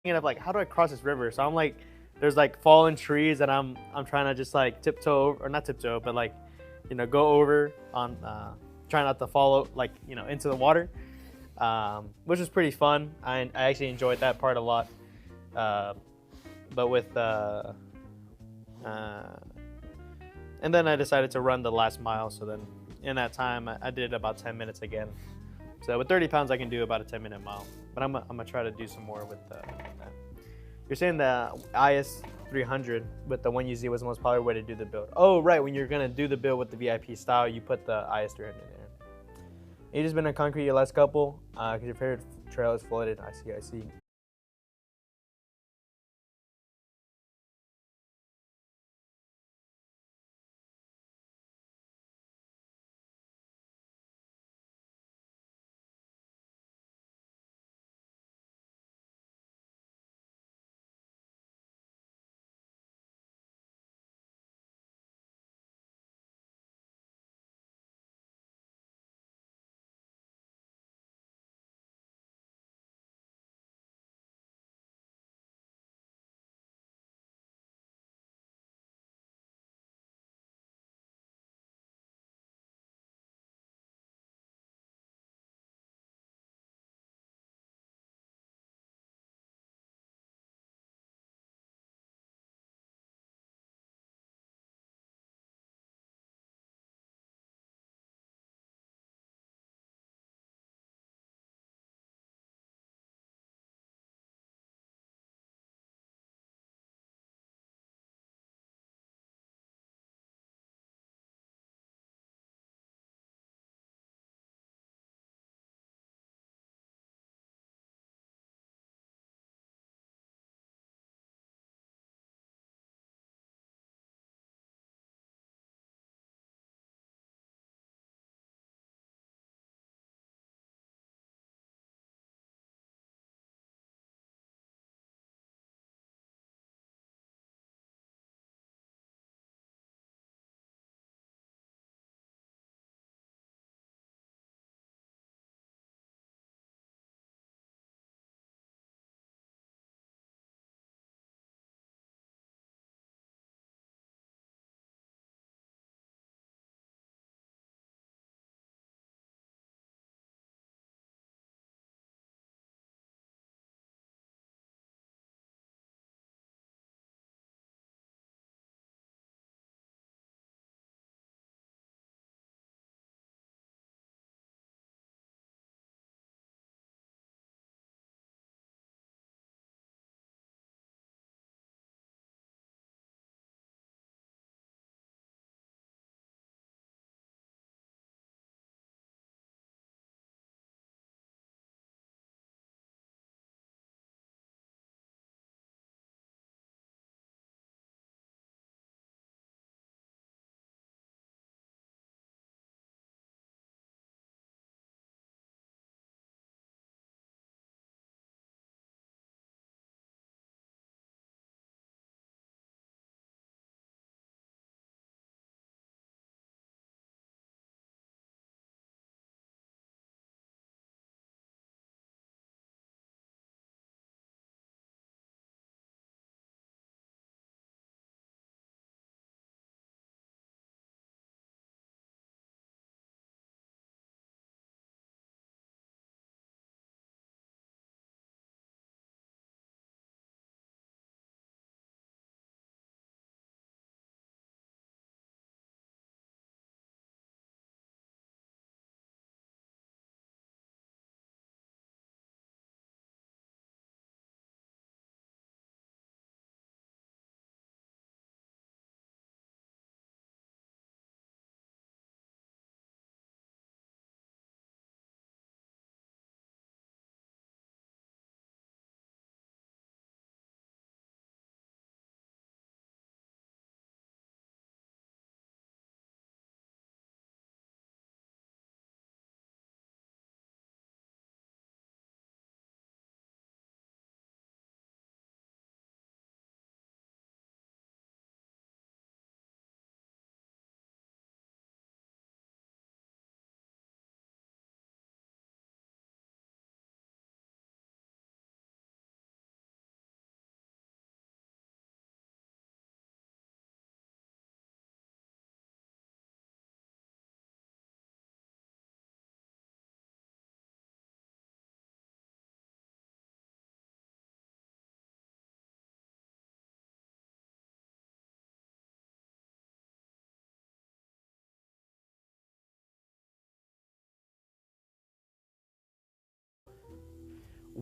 thinking of like, how do I cross this river? So I'm like, there's like fallen trees that I'm trying to just like tiptoe over, or not tiptoe, but like, go over on, try not to fall like, into the water, which was pretty fun. I actually enjoyed that part a lot. Uh, but with uh, and then I decided to run the last mile. So then in that time, I did about 10 minutes again. So with 30 pounds, I can do about a 10-minute mile. But I'm gonna try to do some more with that. You're saying the IS 300 with the 1UZ was the most popular way to do the build. Oh, right. When you're gonna do the build with the VIP style, you put the IS 300 in there. You just been on concrete your last couple because your favorite trail is flooded. I see.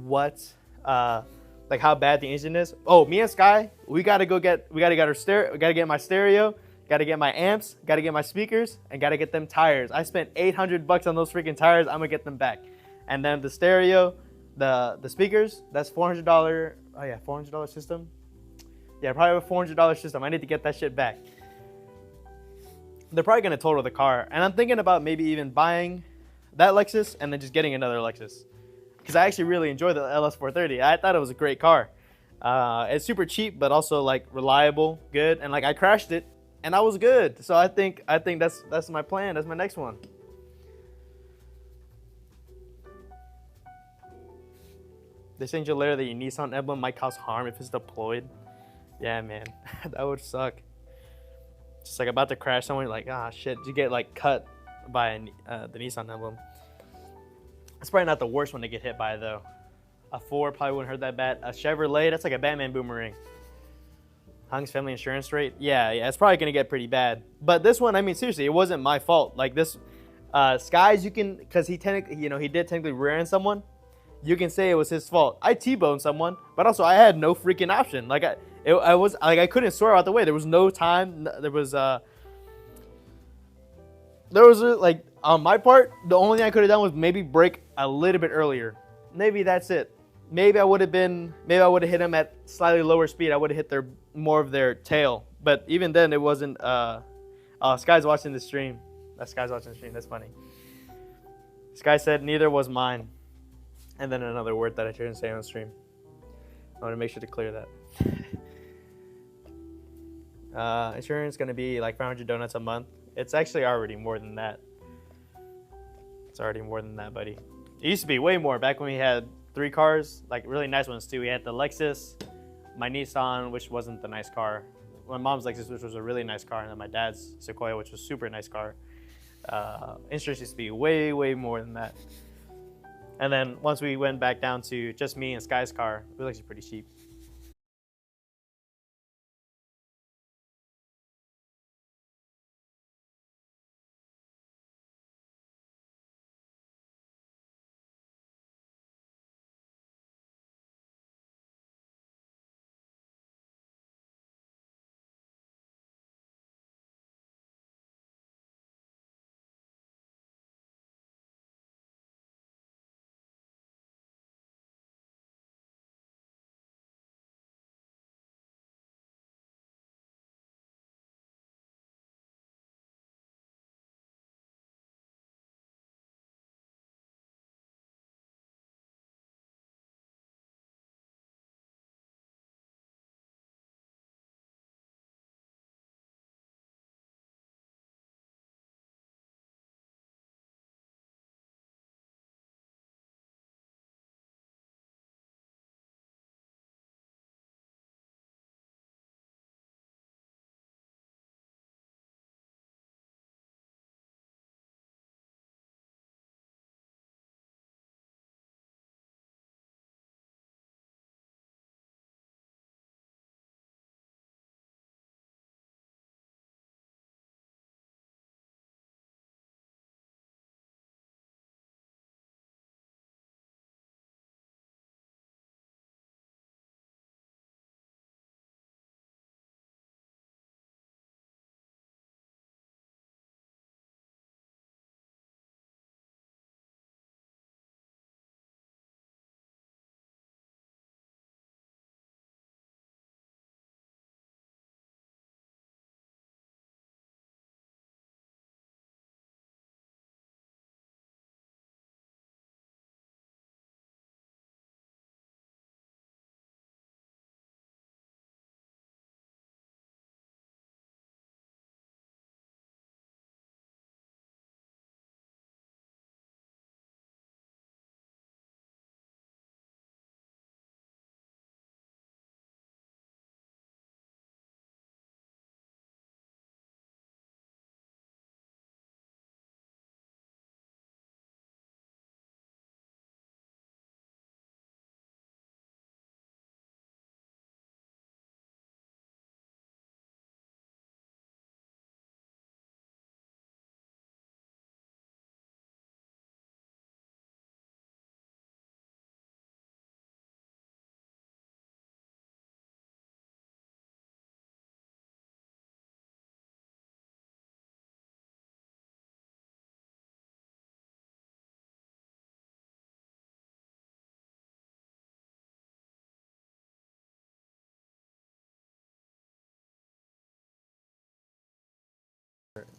what, like how bad the engine is. Oh, me and Sky, we gotta get our stereo, we gotta get my stereo, gotta get my amps, gotta get my speakers, and gotta get them tires. I spent $800 on those freaking tires. I'm gonna get them back. And then the stereo, the speakers, that's $400. Oh yeah, $400 system. Yeah, probably a $400 system. I need to get that shit back. They're probably gonna total the car, and I'm thinking about maybe even buying that Lexus and then just getting another Lexus, because I actually really enjoy the LS430. I thought it was a great car. It's super cheap, but also like reliable, good, and like I crashed it, and I was good. So I think that's my plan. That's my next one. This angel layer that your Nissan emblem might cause harm if it's deployed. Yeah, man, that would suck. Just like about to crash someone, like, ah, shit, you get like cut by the Nissan emblem. It's probably not the worst one to get hit by though. A 4 probably wouldn't hurt that bad. A Chevrolet, that's like a Batman boomerang. Hung's family insurance rate, yeah, it's probably gonna get pretty bad. But this one, I mean, seriously, it wasn't my fault. Like this, Sky's, you can, because he technically, he did technically rear-end someone. You can say it was his fault. I T-boned someone, but also I had no freaking option. Like I couldn't swerve out the way. There was no time. There was like on my part, the only thing I could have done was maybe brake a little bit earlier. Maybe that's it. Maybe I would have hit him at slightly lower speed. I would have hit more of their tail. But even then, it wasn't. Sky's watching the stream. Sky's watching the stream. That's funny. Sky said neither was mine. And then another word that I shouldn't say on stream. I want to make sure to clear that. Insurance going to be like 500 donuts a month. It's actually already more than that. It's already more than that, buddy. It used to be way more back when we had 3 cars, like really nice ones too. We had the Lexus, my Nissan, which wasn't the nice car, my mom's Lexus, which was a really nice car, and then my dad's Sequoia, which was a super nice car. Insurance used to be way, way more than that. And then once we went back down to just me and Sky's car, it was actually pretty cheap.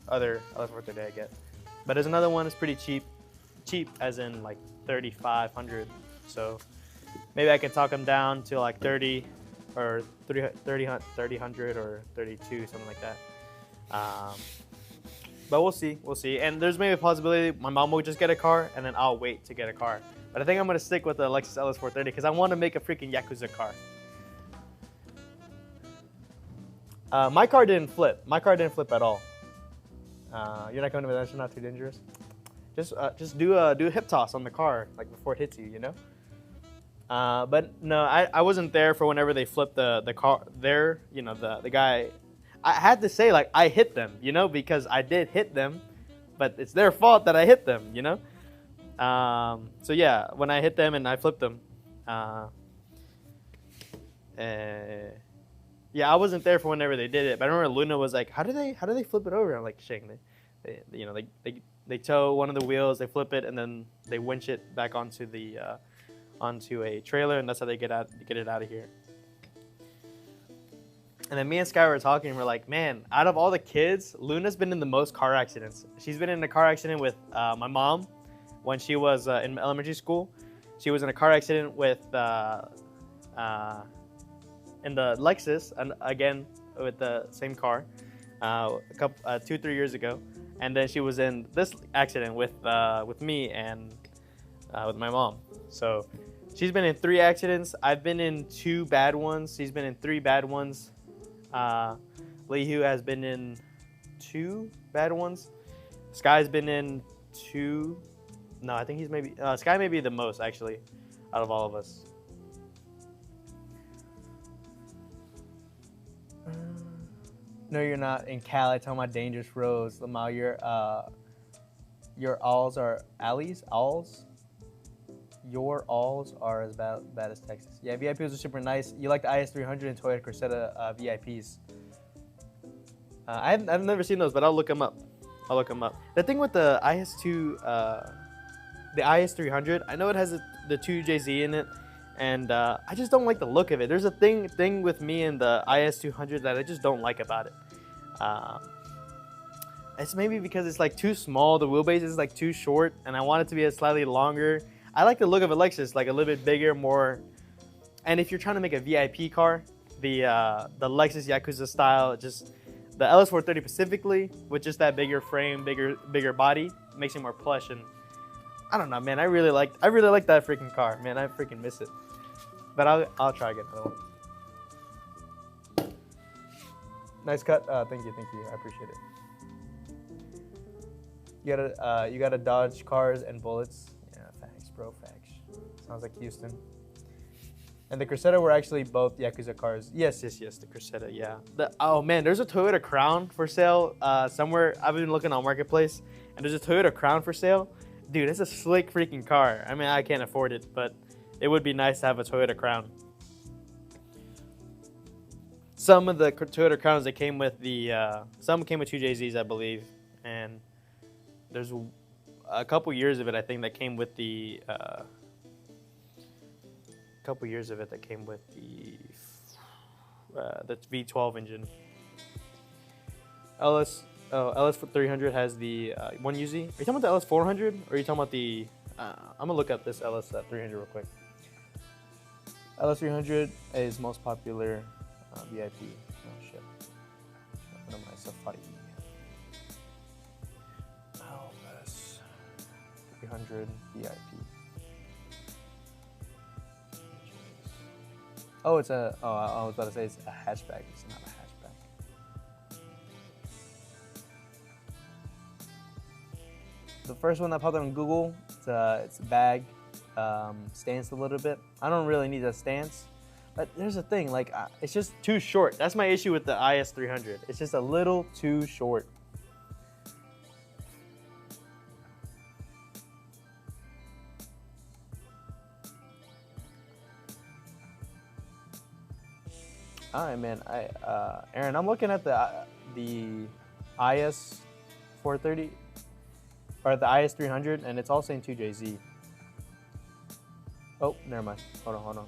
other LS430 I get. But there's another one that's pretty cheap. Cheap as in like 3,500. So maybe I can talk them down to like 30 or 3,000 or 32, something like that. But we'll see. We'll see. And there's maybe a possibility my mom will just get a car and then I'll wait to get a car. But I think I'm going to stick with the Lexus LS430 because I want to make a freaking Yakuza car. My car didn't flip. My car didn't flip at all. You're not coming to that? Not too dangerous. Just do a hip toss on the car like before it hits you, you know. But no, I wasn't there for whenever they flipped the car. There, you know, the guy. I had to say like I hit them, you know, because I did hit them, but it's their fault that I hit them, you know. So yeah, when I hit them and I flipped them, yeah, I wasn't there for whenever they did it. But I remember Luna was like, "How do they flip it over?" I'm like, "Shing, they tow one of the wheels, they flip it, and then they winch it back onto the onto a trailer, and that's how they get it out of here." And then me and Sky were talking, and we're like, "Man, out of all the kids, Luna's been in the most car accidents. She's been in a car accident with my mom when she was in elementary school. She was in a car accident with in the Lexus, and again with the same car, 2-3 years ago. And then she was in this accident with me and with my mom. So she's been in 3 accidents. I've been in 2 bad ones. She's been in 3 bad ones. Lihu has been in 2 bad ones. Sky's been in 2. No, I think he's maybe Sky may be the most actually out of all of us. No, you're not in Cali. Talking about dangerous roads. Lamau, your alls are alleys. Alls. Your alls are as bad as Texas. Yeah, VIPs are super nice. You like the IS300 and Toyota Cressida VIPs. I've never seen those, but I'll look them up. The thing with the the IS300, I know it has the 2JZ in it, and I just don't like the look of it. There's a thing with me and the IS200 that I just don't like about it. It's maybe because it's like too small. The wheelbase is like too short, and I want it to be a slightly longer. I like the look of a Lexus, like a little bit bigger, more. And if you're trying to make a VIP car, the Lexus Yakuza style, just the LS430 specifically, with just that bigger frame, bigger body, makes it more plush. And I don't know, man. I really like that freaking car, man. I freaking miss it. But I'll try again another one. Nice cut. Thank you. I appreciate it. You gotta dodge cars and bullets. Yeah, facts, bro. Facts. Sounds like Houston. And the Cressida were actually both Yakuza cars. Yes. The Cressida, yeah. Oh man, there's a Toyota Crown for sale somewhere. I've been looking on Marketplace, and there's a Toyota Crown for sale. Dude, it's a slick freaking car. I mean, I can't afford it, but it would be nice to have a Toyota Crown. Some of the Toyota Crowns that came with some came with 2JZs, I believe, and there's a couple years of it, I think, that came with the the V12 engine. LS300 has the 1UZ. Are you talking about the LS400, or are you talking about the? I'm gonna look up this LS300 real quick. LS300 is most popular VIP. Oh shit! Open up my Safari. LS300 VIP. Oh, it's a. Oh, I was about to say it's a hatchback. It's not a hatchback. The first one that popped up on Google, it's a bag, stance a little bit. I don't really need a stance, but there's a thing, like it's just too short. That's my issue with the IS300. It's just a little too short. All right, man. Aaron, I'm looking at the IS430 or the IS300, and it's all saying 2JZ. Oh, never mind. Hold on.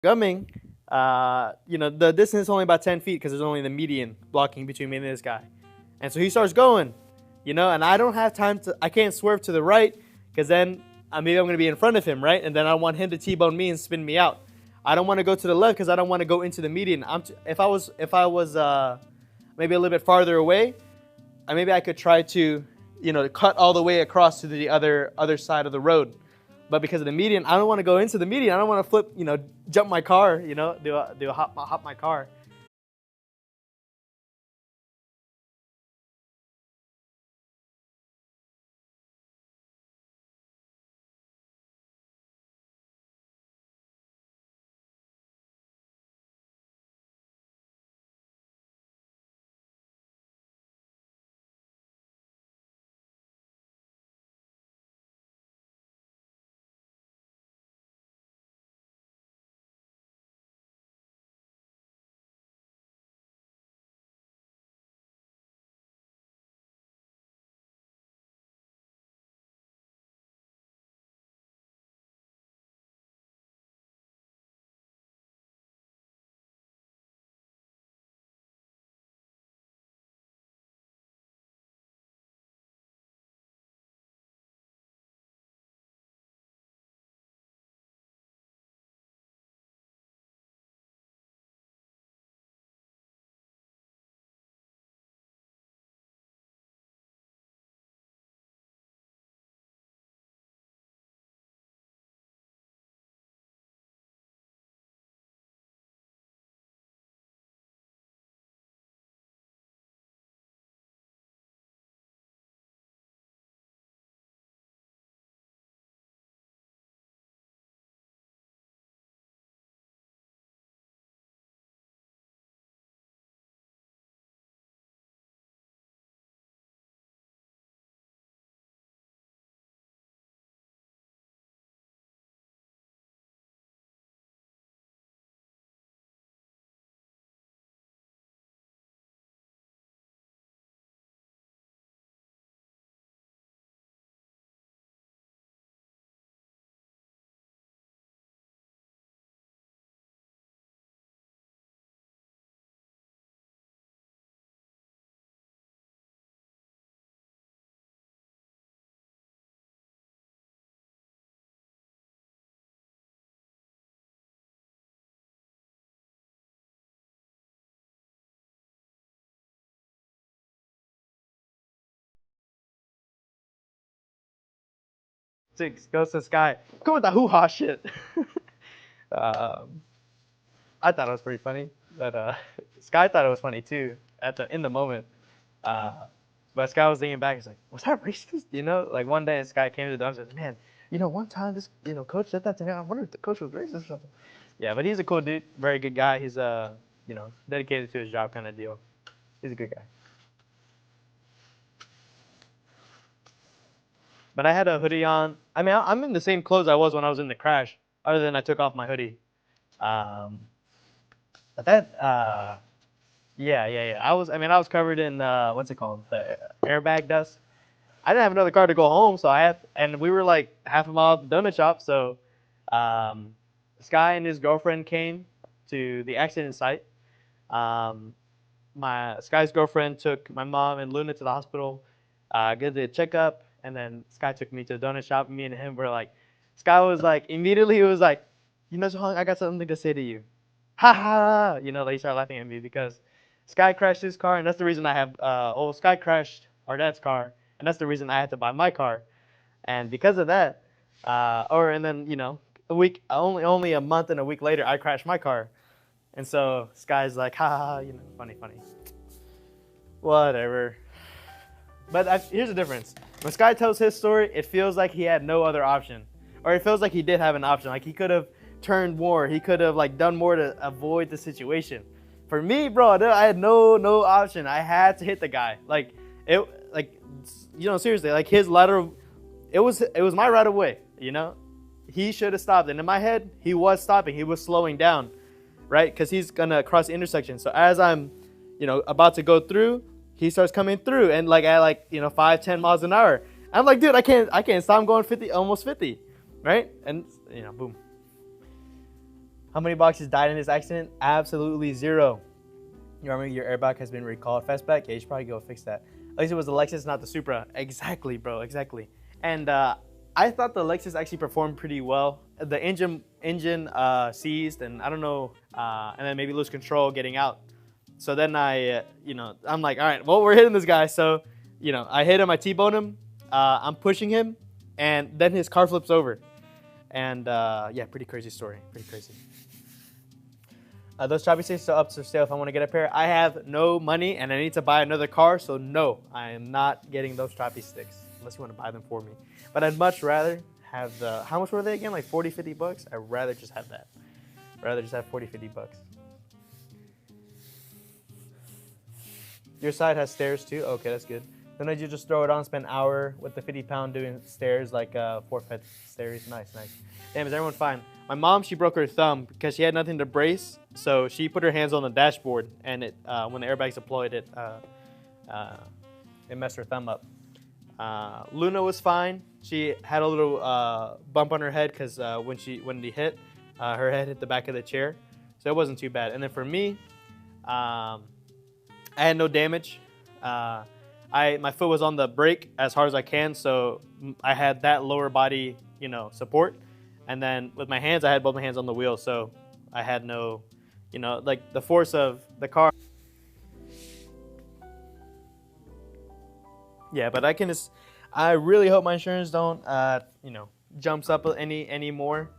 Gumming, the distance is only about 10 feet because there's only the median blocking between me and this guy. And so he starts going, and I don't have time I can't swerve to the right because then maybe I'm going to be in front of him, right? And then I want him to T-bone me and spin me out. I don't want to go to the left because I don't want to go into the median. If I was maybe a little bit farther away, maybe I could try to, cut all the way across to the other side of the road. But because of the median, I don't want to go into the median. I don't want to flip, jump my car, do a hop my car. Six goes to Sky. Come with the hoo-ha shit. um, I thought it was pretty funny, but Sky thought it was funny too in the moment. Uh, but Sky was thinking back. He's like, "Was that racist?" Like one day, Sky came to the doctor and said, "Man, one time this coach said that to me. I wonder if the coach was racist or something." Yeah, but he's a cool dude, very good guy. He's dedicated to his job kind of deal. He's a good guy. But I had a hoodie on. I'm in the same clothes I was when I was in the crash, other than I took off my hoodie. But that, yeah. I was covered in what's it called, the airbag dust. I didn't have another car to go home, so and we were like half a mile to the donut shop. So, Sky and his girlfriend came to the accident site. My Sky's girlfriend took my mom and Luna to the hospital, did a checkup, and then Sky took me to the donut shop. Me and him were like, Sky was like, immediately he was like, Sung, I got something to say to you. Ha ha! They started laughing at me because Sky crashed his car, and that's the reason I have, Sky crashed our dad's car, and that's the reason I had to buy my car. And because of that, and then, only a month and a week later, I crashed my car. And so Sky's like, ha ha, funny. Whatever. But here's the difference. When Sky tells his story, it feels like he had no other option. Or it feels like he did have an option. Like he could have turned more. He could have done more to avoid the situation. For me, bro, I had no option. I had to hit the guy. Seriously, his lateral, it was my right of way, He should have stopped. And in my head, he was stopping. He was slowing down. Right? Because he's gonna cross the intersection. So as I'm, about to go through, he starts coming through, and at 5-10 miles an hour. I'm like, dude, I can't stop. I'm going 50, almost 50, right? And boom. How many boxes died in this accident? Absolutely 0. You remember your airbag has been recalled. Fastback? Yeah, you should probably go fix that. At least it was the Lexus, not the Supra. Exactly, bro, exactly. And I thought the Lexus actually performed pretty well. The engine seized, and I don't know, and then maybe lose control getting out. So then I'm like, all right, well, we're hitting this guy. So, I hit him, I T-bone him, I'm pushing him, and then his car flips over. And yeah, pretty crazy story, pretty crazy. Those choppy sticks are up for sale if I want to get a pair. I have no money and I need to buy another car, so no, I am not getting those choppy sticks unless you want to buy them for me. But I'd much rather have how much were they again? Like 40, 50 bucks? I'd rather just have that. I'd rather just have 40, 50 bucks. Your side has stairs too? Okay, that's good. Then you just throw it on, spend an hour with the 50-pound doing stairs like 4-foot stairs. Nice. Damn, is everyone fine? My mom, she broke her thumb because she had nothing to brace, so she put her hands on the dashboard, and it when the airbags deployed, it messed her thumb up. Luna was fine. She had a little bump on her head because when they hit, her head hit the back of the chair, so it wasn't too bad. And then for me, I had no damage. My foot was on the brake as hard as I can, so I had that lower body, support. And then with my hands, I had both my hands on the wheel, so I had no, like the force of the car. Yeah, but I really hope my insurance don't, jumps up any more.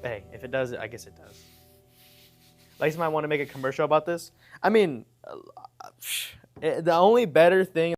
Hey, if it does, I guess it does. Lex might want to make a commercial about this. I mean, the only better thing.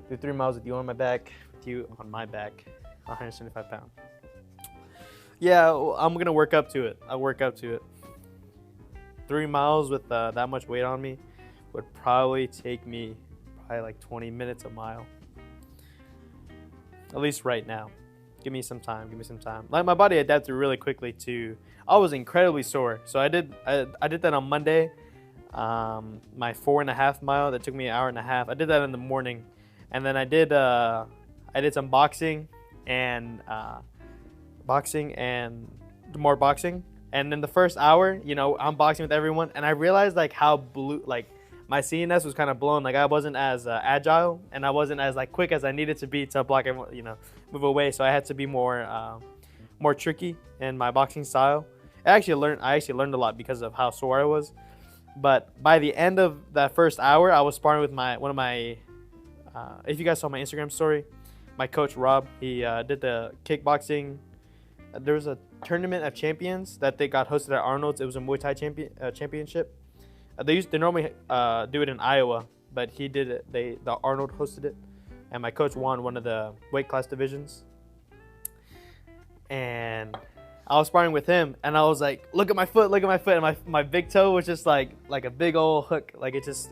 Do 3 miles with you on my back, with you on my back, 175 pounds. Yeah, I'm gonna work up to it. I'll work up to it. 3 miles with that much weight on me would probably take me like 20 minutes a mile. At least right now. Give me some time. Like my body adapted really quickly to. I was incredibly sore, so I did that on Monday. My 4.5 mile that took me an hour and a half. I did that in the morning, and then I did some boxing and more boxing. And in the first hour, I'm boxing with everyone, and I realized like how my CNS was kind of blown. Like I wasn't as agile, and I wasn't as like quick as I needed to be to block and move away. So I had to be more tricky in my boxing style. I actually learned a lot because of how sore I was. But by the end of that first hour, I was sparring with one of my. If you guys saw my Instagram story, my coach Rob, he did the kickboxing there was a tournament of champions that they got hosted at Arnold's. It was a Muay Thai championship. They normally do it in Iowa, but he did it. The Arnold hosted it, and my coach won one of the weight class divisions. And I was sparring with him, and I was like, "Look at my foot! Look at my foot!" And my big toe was just like a big old hook. Like it just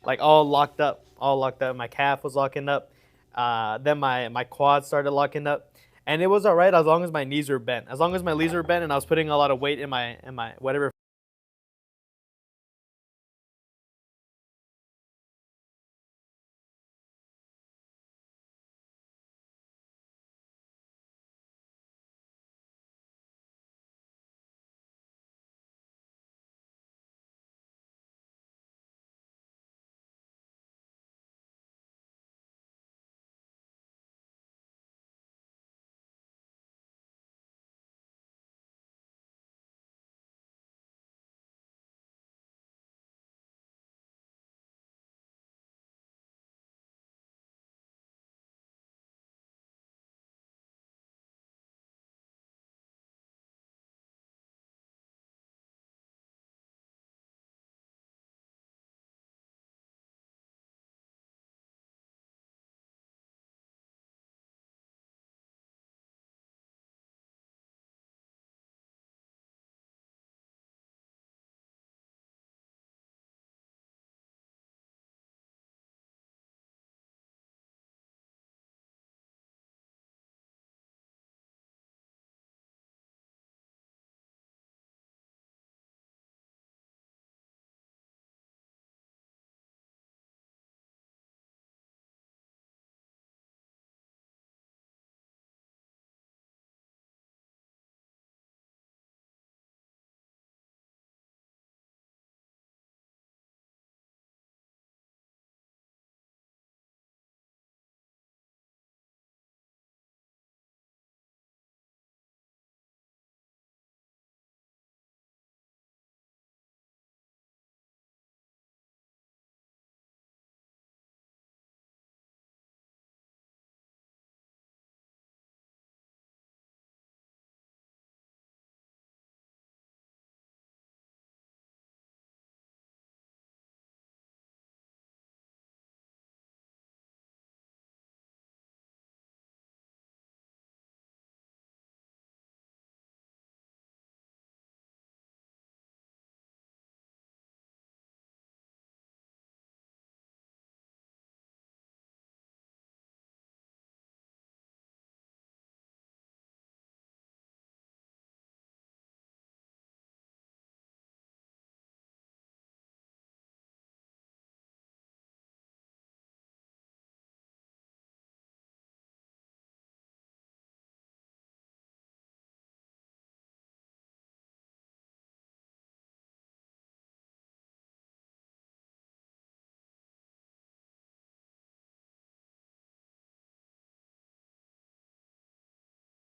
like all locked up. My calf was locking up. Then my quads started locking up, and it was all right as long as my knees were bent. As long as my knees were bent, and I was putting a lot of weight in my whatever